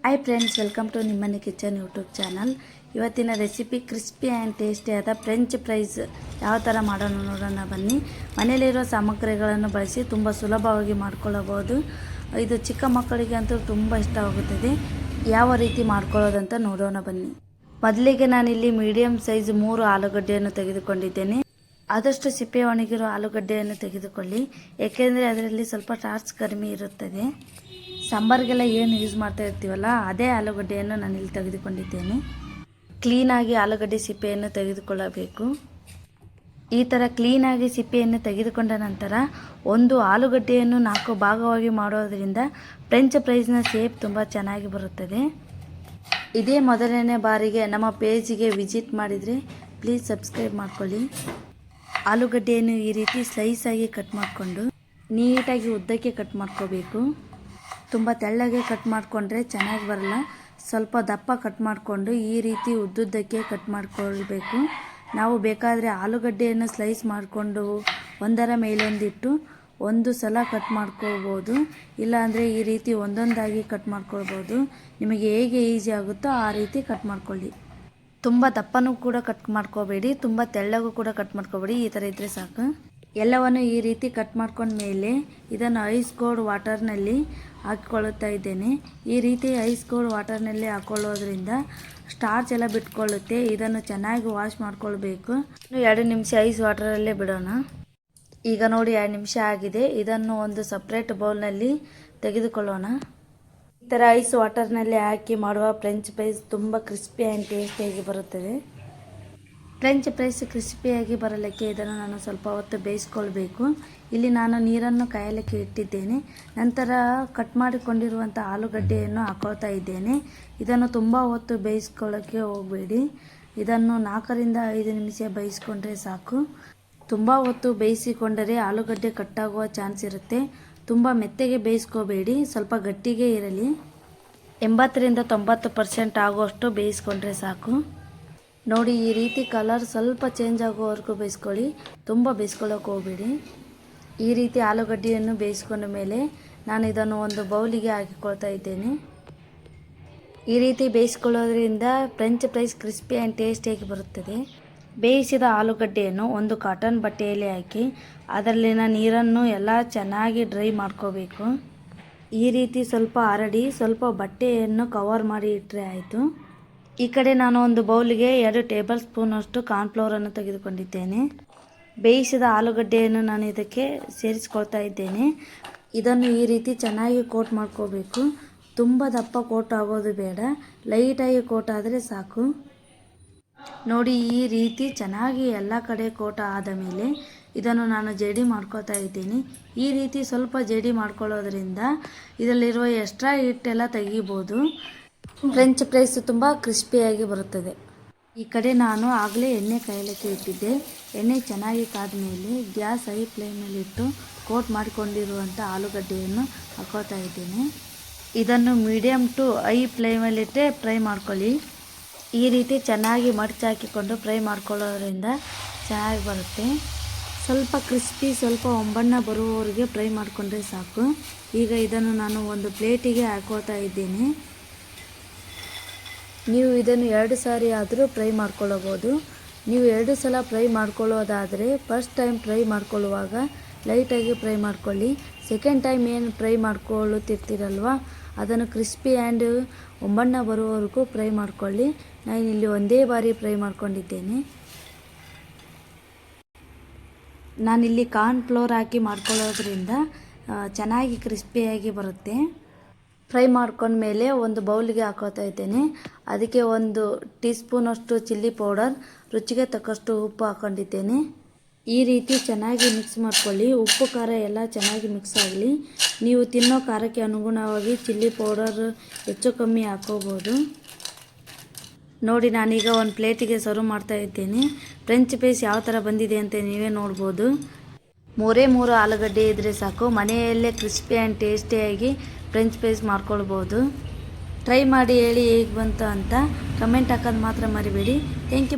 Hi friends, welcome to ನಿಮ್ಮನೆ kitchen YouTube channel. ಇವತ್ತಿನ recipe crispy and ಟೇಸ್ಟಿಯಾದ French fries ಯಾವ ಥರ ಮಾಡೋಣ ನೋಡೋಣ ಬನ್ನಿ. ಮನೆಯಲ್ಲಿರೋ ಸಾಮಗ್ರಿಗಳನ್ನು ಬಳಸಿ ತುಂಬ ಸುಲಭವಾಗಿ ಮಾಡ್ಕೊಳ್ಳಬಹುದು. ಇದು ಚಿಕ್ಕ ಮಕ್ಕಳಿಗೆ ಅಂತೂ ತುಂಬ ಇಷ್ಟವಾಗುತ್ತದೆ. ಯಾವ ರೀತಿ ಮಾಡ್ಕೊಳ್ಳೋದಂತ ನೋಡೋಣ ಬನ್ನಿ. ಮೊದಲಿಗೆ ನಾನಿಲ್ಲಿ ಮೀಡಿಯಮ್ ಸೈಜ್ 3 ಆಲೂಗಡ್ಡೆಯನ್ನು ತೆಗೆದುಕೊಂಡಿದ್ದೇನೆ. ಆದಷ್ಟು ಸಿಪ್ಪೆ ಒಣಗಿರೋ ಆಲೂಗಡ್ಡೆಯನ್ನು ತೆಗೆದುಕೊಳ್ಳಿ, ಏಕೆಂದರೆ ಅದರಲ್ಲಿ ಸ್ವಲ್ಪ ಟಾರ್ಚ್ ಕಡಿಮೆ ಇರುತ್ತದೆ. ಸಾಂಬಾರಿಗೆಲ್ಲ ಏನು ಯೂಸ್ ಮಾಡ್ತಾ ಇರ್ತೀವಲ್ಲ, ಅದೇ ಆಲೂಗಡ್ಡೆಯನ್ನು ನಾನಿಲ್ಲಿ ತೆಗೆದುಕೊಂಡಿದ್ದೇನೆ. ಕ್ಲೀನಾಗಿ ಆಲೂಗಡ್ಡೆ ಸಿಪ್ಪೆಯನ್ನು ತೆಗೆದುಕೊಳ್ಳಬೇಕು. ಈ ಥರ ಕ್ಲೀನಾಗಿ ಸಿಪ್ಪೆಯನ್ನು ತೆಗೆದುಕೊಂಡ ನಂತರ ಒಂದು ಆಲೂಗಡ್ಡೆಯನ್ನು 4 ಭಾಗವಾಗಿ ಮಾಡೋದರಿಂದ ಫ್ರೆಂಚ್ ಫ್ರೈಸ್ನ ಶೇಪ್ ತುಂಬ ಚೆನ್ನಾಗಿ ಬರುತ್ತದೆ. ಇದೇ ಮೊದಲನೇ ಬಾರಿಗೆ ನಮ್ಮ ಪೇಜಿಗೆ ವಿಸಿಟ್ ಮಾಡಿದರೆ ಪ್ಲೀಸ್ ಸಬ್ಸ್ಕ್ರೈಬ್ ಮಾಡ್ಕೊಳ್ಳಿ. ಆಲೂಗಡ್ಡೆಯನ್ನು ಈ ರೀತಿ ಸ್ಲೈಸಾಗಿ ಕಟ್ ಮಾಡಿಕೊಂಡು ನೀಟಾಗಿ ಉದ್ದಕ್ಕೆ ಕಟ್ ಮಾಡ್ಕೋಬೇಕು. ತುಂಬ ತೆಳ್ಳಗೆ ಕಟ್ ಮಾಡಿಕೊಂಡ್ರೆ ಚೆನ್ನಾಗಿ ಬರಲ್ಲ. ಸ್ವಲ್ಪ ದಪ್ಪ ಕಟ್ ಮಾಡಿಕೊಂಡು ಈ ರೀತಿ ಉದ್ದುದ್ದಕ್ಕೆ ಕಟ್ ಮಾಡಿಕೊಳ್ಬೇಕು. ನಾವು ಬೇಕಾದರೆ ಆಲೂಗಡ್ಡೆಯನ್ನು ಸ್ಲೈಸ್ ಮಾಡಿಕೊಂಡು ಒಂದರ ಮೇಲೊಂದಿಟ್ಟು ಒಂದು ಸಲ ಕಟ್ ಮಾಡ್ಕೊಳ್ಬೋದು. ಇಲ್ಲಾಂದರೆ ಈ ರೀತಿ ಒಂದೊಂದಾಗಿ ಕಟ್ ಮಾಡ್ಕೊಳ್ಬೋದು. ನಿಮಗೆ ಹೇಗೆ ಈಸಿ ಆಗುತ್ತೋ ಆ ರೀತಿ ಕಟ್ ಮಾಡ್ಕೊಳ್ಳಿ. ತುಂಬ ದಪ್ಪನೂ ಕೂಡ ಕಟ್ ಮಾಡ್ಕೋಬೇಡಿ, ತುಂಬ ತೆಳ್ಳಗೂ ಕೂಡ ಕಟ್ ಮಾಡ್ಕೋಬೇಡಿ. ಈ ಥರ ಇದ್ದರೆ ಸಾಕು. ಎಲ್ಲವನ್ನು ಈ ರೀತಿ ಕಟ್ ಮಾಡ್ಕೊಂಡ್ಮೇಲೆ ಇದನ್ನು ಐಸ್ ಕೋಲ್ಡ್ ವಾಟರ್ನಲ್ಲಿ ಹಾಕಿಕೊಳ್ಳುತ್ತಾ ಇದ್ದೇನೆ. ಈ ರೀತಿ ಐಸ್ ಕೋಲ್ಡ್ ವಾಟರ್ನಲ್ಲಿ ಹಾಕೊಳ್ಳೋದ್ರಿಂದ ಸ್ಟಾರ್ಚ್ ಎಲ್ಲ ಬಿಟ್ಕೊಳ್ಳುತ್ತೆ. ಇದನ್ನು ಚೆನ್ನಾಗಿ ವಾಶ್ ಮಾಡ್ಕೊಳ್ಬೇಕು. 2 ನಿಮಿಷ ಐಸ್ ವಾಟರಲ್ಲೇ ಬಿಡೋಣ. ಈಗ ನೋಡಿ 2 ನಿಮಿಷ ಆಗಿದೆ. ಇದನ್ನು ಒಂದು ಸಪ್ರೇಟ್ ಬೌಲ್ನಲ್ಲಿ ತೆಗೆದುಕೊಳ್ಳೋಣ. ಈ ಥರ ಐಸ್ ವಾಟರ್ನಲ್ಲಿ ಹಾಕಿ ಮಾಡುವ ಫ್ರೆಂಚ್ ಫ್ರೈಸ್ ತುಂಬ ಕ್ರಿಸ್ಪಿ ಆ್ಯಂಡ್ ಟೇಸ್ಟಿಯಾಗಿ ಬರುತ್ತದೆ. ಫ್ರೆಂಚ್ ಫ್ರೈಸ್ ಕ್ರಿಸ್ಪಿಯಾಗಿ ಬರಲಿಕ್ಕೆ ಇದನ್ನು ನಾನು ಸ್ವಲ್ಪ ಹೊತ್ತು ಬೇಯಿಸ್ಕೊಳ್ಬೇಕು. ಇಲ್ಲಿ ನಾನು ನೀರನ್ನು ಕಾಯಲಿಕ್ಕೆ ಇಟ್ಟಿದ್ದೇನೆ. ನಂತರ ಕಟ್ ಮಾಡಿಕೊಂಡಿರುವಂಥ ಆಲೂಗಡ್ಡೆಯನ್ನು ಹಾಕೊಳ್ತಾ ಇದ್ದೇನೆ. ಇದನ್ನು ತುಂಬ ಹೊತ್ತು ಬೇಯಿಸ್ಕೊಳ್ಳೋಕ್ಕೆ ಹೋಗಬೇಡಿ. ಇದನ್ನು 4 ರಿಂದ 5 ನಿಮಿಷ ಬೇಯಿಸ್ಕೊಂಡ್ರೆ ಸಾಕು. ತುಂಬ ಹೊತ್ತು ಬೇಯಿಸಿಕೊಂಡರೆ ಆಲೂಗಡ್ಡೆ ಕಟ್ಟಾಗುವ ಚಾನ್ಸ್ ಇರುತ್ತೆ. ತುಂಬ ಮೆತ್ತಗೆ ಬೇಯಿಸ್ಕೋಬೇಡಿ, ಸ್ವಲ್ಪ ಗಟ್ಟಿಗೆ ಇರಲಿ. 80 ರಿಂದ 90% ಆಗುವಷ್ಟು ಬೇಯಿಸ್ಕೊಂಡ್ರೆ ಸಾಕು. ನೋಡಿ, ಈ ರೀತಿ ಕಲರ್ ಸ್ವಲ್ಪ ಚೇಂಜ್ ಆಗೋವರೆಗೂ ಬೇಯಿಸ್ಕೊಳ್ಳಿ, ತುಂಬ ಬೇಯಿಸ್ಕೊಳ್ಳೋಕೆ ಹೋಗಬೇಡಿ. ಈ ರೀತಿ ಆಲೂಗಡ್ಡೆಯನ್ನು ಬೇಯಿಸ್ಕೊಂಡ ಮೇಲೆ ನಾನು ಇದನ್ನು ಒಂದು ಬೌಲಿಗೆ ಹಾಕಿಕೊಳ್ತಾ ಇದ್ದೇನೆ. ಈ ರೀತಿ ಬೇಯಿಸ್ಕೊಳ್ಳೋದ್ರಿಂದ ಫ್ರೆಂಚ್ ಫ್ರೈಸ್ ಕ್ರಿಸ್ಪಿ ಆ್ಯಂಡ್ ಟೇಸ್ಟಿಯಾಗಿ ಬರುತ್ತದೆ. ಬೇಯಿಸಿದ ಆಲೂಗಡ್ಡೆಯನ್ನು ಒಂದು ಕಾಟನ್ ಬಟ್ಟೆಯಲ್ಲಿ ಹಾಕಿ ಅದರಲ್ಲಿನ ನೀರನ್ನು ಎಲ್ಲ ಚೆನ್ನಾಗಿ ಡ್ರೈ ಮಾಡ್ಕೋಬೇಕು. ಈ ರೀತಿ ಸ್ವಲ್ಪ ಹರಡಿ ಸ್ವಲ್ಪ ಬಟ್ಟೆಯನ್ನು ಕವರ್ ಮಾಡಿ ಇಟ್ಟರೆ ಆಯಿತು. ಈ ಕಡೆ ನಾನು ಒಂದು ಬೌಲಿಗೆ 2 ಟೇಬಲ್ ಸ್ಪೂನಷ್ಟು ಕಾರ್ನ್ಫ್ಲವರನ್ನು ತೆಗೆದುಕೊಂಡಿದ್ದೇನೆ. ಬೇಯಿಸಿದ ಆಲೂಗಡ್ಡೆಯನ್ನು ನಾನು ಇದಕ್ಕೆ ಸೇರಿಸ್ಕೊಳ್ತಾ ಇದ್ದೇನೆ. ಇದನ್ನು ಈ ರೀತಿ ಚೆನ್ನಾಗಿ ಕೋಟ್ ಮಾಡ್ಕೋಬೇಕು. ತುಂಬ ದಪ್ಪ ಕೋಟ್ ಆಗೋದು ಬೇಡ, ಲೈಟಾಗಿ ಕೋಟ್ ಆದರೆ ಸಾಕು. ನೋಡಿ, ಈ ರೀತಿ ಚೆನ್ನಾಗಿ ಎಲ್ಲ ಕಡೆ ಕೋಟ ಆದ ಮೇಲೆ ಇದನ್ನು ನಾನು ಜಡಿ ಮಾಡ್ಕೊಳ್ತಾ ಇದ್ದೀನಿ. ಈ ರೀತಿ ಸ್ವಲ್ಪ ಜಡಿ ಮಾಡ್ಕೊಳ್ಳೋದ್ರಿಂದ ಇದರಲ್ಲಿರುವ ಎಕ್ಸ್ಟ್ರಾ ಹಿಟ್ಟೆಲ್ಲ ತೆಗಿಬೋದು. ಫ್ರೆಂಚ್ ಫ್ರೈಸ್ ತುಂಬ ಕ್ರಿಸ್ಪಿಯಾಗಿ ಬರುತ್ತದೆ. ಈ ಕಡೆ ನಾನು ಆಗಲೇ ಎಣ್ಣೆ ಕಾಯಲಿಕ್ಕೆ ಇಟ್ಟಿದ್ದೆ. ಎಣ್ಣೆ ಚೆನ್ನಾಗಿ ಕಾದ ಮೇಲೆ ಗ್ಯಾಸ್ ಹೈ ಫ್ಲೇಮಲ್ಲಿಟ್ಟು ಕೋಟ್ ಮಾಡಿಕೊಂಡಿರುವಂಥ ಆಲೂಗಡ್ಡೆಯನ್ನು ಹಾಕೋತಾ ಇದ್ದೇನೆ. ಇದನ್ನು ಮೀಡಿಯಮ್ ಟು ಹೈ ಫ್ಲೇಮಲ್ಲಿಟ್ಟೆ ಫ್ರೈ ಮಾಡ್ಕೊಳ್ಳಿ. ಈ ರೀತಿ ಚೆನ್ನಾಗಿ ಮಡಚಾಕಿಕೊಂಡು ಫ್ರೈ ಮಾಡ್ಕೊಳ್ಳೋದ್ರಿಂದ ಚೆನ್ನಾಗಿ ಬರುತ್ತೆ. ಸ್ವಲ್ಪ ಕ್ರಿಸ್ಪಿ, ಸ್ವಲ್ಪ ಒಂಬಣ್ಣ ಬರುವವರೆಗೆ ಫ್ರೈ ಮಾಡಿಕೊಂಡ್ರೆ ಸಾಕು. ಈಗ ಇದನ್ನು ನಾನು ಒಂದು ಪ್ಲೇಟಿಗೆ ಹಾಕೋತಾ ಇದ್ದೇನೆ. ನೀವು ಇದನ್ನು 2 ಸಾರಿ ಆದರೂ ಫ್ರೈ ಮಾಡ್ಕೊಳ್ಳಬಹುದು. ನೀವು 2 ಸಲ ಫ್ರೈ ಮಾಡ್ಕೊಳ್ಳೋದಾದರೆ ಫಸ್ಟ್ ಟೈಮ್ ಫ್ರೈ ಮಾಡ್ಕೊಳ್ಳುವಾಗ ಲೈಟಾಗಿ ಫ್ರೈ ಮಾಡ್ಕೊಳ್ಳಿ. ಸೆಕೆಂಡ್ ಟೈಮ್ ಏನು ಫ್ರೈ ಮಾಡ್ಕೊಳ್ಳುತ್ತಿರ್ತೀರಲ್ವ, ಅದನ್ನು ಕ್ರಿಸ್ಪಿ ಆ್ಯಂಡ್ ಒಂಬಣ್ಣ ಬರುವವರೆಗೂ ಫ್ರೈ ಮಾಡ್ಕೊಳ್ಳಿ. ನಾನು ಇಲ್ಲಿ ಒಂದೇ ಬಾರಿ ಫ್ರೈ ಮಾಡ್ಕೊಂಡಿದ್ದೇನೆ. ನಾನಿಲ್ಲಿ ಕಾರ್ನ್ಫ್ಲೋರ್ ಹಾಕಿ ಮಾಡ್ಕೊಳ್ಳೋದ್ರಿಂದ ಚೆನ್ನಾಗಿ ಕ್ರಿಸ್ಪಿಯಾಗಿ ಬರುತ್ತೆ. ಫ್ರೈ ಮಾಡ್ಕೊಂಡ್ಮೇಲೆ ಒಂದು ಬೌಲಿಗೆ ಹಾಕೋತಾ ಇದ್ದೇನೆ. ಅದಕ್ಕೆ 1 ಟೀ ಸ್ಪೂನಷ್ಟು ಚಿಲ್ಲಿ ಪೌಡರ್, ರುಚಿಗೆ ತಕ್ಕಷ್ಟು ಉಪ್ಪು ಹಾಕೊಂಡಿದ್ದೇನೆ. ಈ ರೀತಿ ಚೆನ್ನಾಗಿ ಮಿಕ್ಸ್ ಮಾಡ್ಕೊಳ್ಳಿ. ಉಪ್ಪು ಖಾರ ಎಲ್ಲ ಚೆನ್ನಾಗಿ ಮಿಕ್ಸ್ ಆಗಲಿ. ನೀವು ತಿನ್ನೋ ಖಾರಕ್ಕೆ ಅನುಗುಣವಾಗಿ ಚಿಲ್ಲಿ ಪೌಡರ್ ಹೆಚ್ಚು ಕಮ್ಮಿ ಹಾಕೋಬೋದು. ನೋಡಿ, ನಾನೀಗ ಒಂದು ಪ್ಲೇಟಿಗೆ ಸರ್ವ್ ಮಾಡ್ತಾ ಇದ್ದೇನೆ. ಫ್ರೆಂಚ್ ಫ್ರೈಸ್ ಯಾವ ಥರ ಬಂದಿದೆ ಅಂತ ನೀವೇ ನೋಡ್ಬೋದು. 3 ಆಲೂಗಡ್ಡೆ ಇದ್ದರೆ ಸಾಕು, ಮನೆಯಲ್ಲೇ ಕ್ರಿಸ್ಪಿ ಆ್ಯಂಡ್ ಟೇಸ್ಟಿಯಾಗಿ ಫ್ರೆಂಚ್ ಫ್ರೈಸ್ ಮಾಡ್ಕೊಳ್ಬೋದು. ಟ್ರೈ ಮಾಡಿ ಹೇಳಿ ಹೇಗೆ ಬಂತು ಅಂತ ಕಮೆಂಟ್ ಹಾಕೋದು ಮಾತ್ರ ಮರಿಬೇಡಿ. Thank you.